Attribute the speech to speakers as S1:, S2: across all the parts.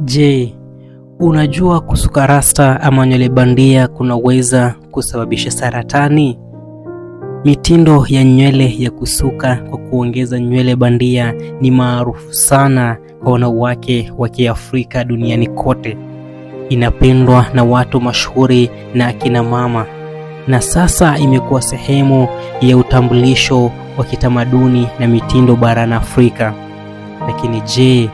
S1: Je, unajua kusuka rasta ama nywele bandia kunaweza kusababisha saratani? Mitindo ya nywele ya kusuka kwa kuongeza nywele bandia ni maarufu sana kwa wanawake wa Kiafrika duniani kote. Inapendwa na watu mashuhuri na akina mama, na sasa imekuwa sehemu ya utambulisho wa kitamaduni na mitindo barani Afrika. Lakini je,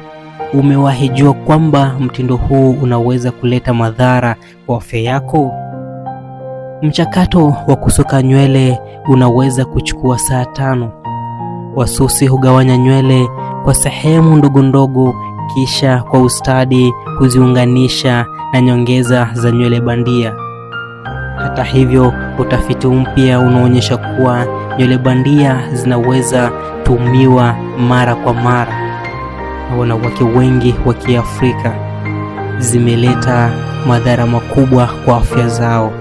S1: umewahi jua kwamba mtindo huu unaweza kuleta madhara kwa afya yako? Mchakato wa kusuka nywele unaweza kuchukua saa 5. Wasusi hugawanya nywele kwa sehemu ndogo ndogo, kisha kwa ustadi kuziunganisha na nyongeza za nywele bandia. Hata hivyo, utafiti mpya unaonyesha kuwa nywele bandia zinaweza tumiwa mara kwa mara na wanawake wengi wa Kiafrika. Zimeleta madhara makubwa kwa afya zao.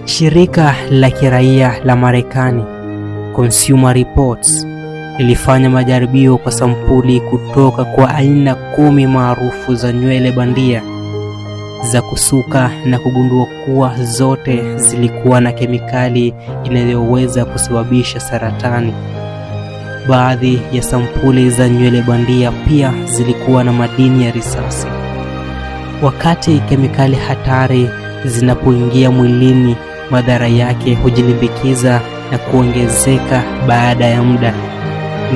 S1: Shirika la kiraia la Marekani, Consumer Reports, lilifanya majaribio kwa sampuli kutoka kwa aina 10 maarufu za nywele bandia za kusuka na kugundua kuwa zote zilikuwa na kemikali inayoweza kusababisha saratani. Baadhi ya sampuli za nywele bandia pia zilikuwa na madini ya risasi. Wakati kemikali hatari zinapoingia mwilini, madhara yake hujilimbikiza na kuongezeka baada ya muda,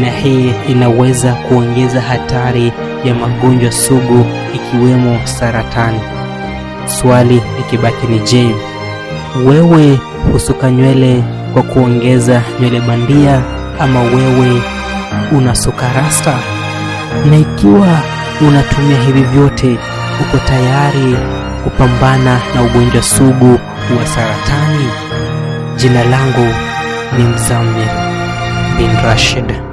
S1: na hii inaweza kuongeza hatari ya magonjwa sugu ikiwemo saratani. Swali ikibaki ni je, wewe husuka nywele kwa kuongeza nywele bandia ama wewe unasuka rasta? Na ikiwa unatumia hivi vyote, uko tayari kupambana na ugonjwa sugu wa saratani? Jina langu ni Mzamil bin Rashid.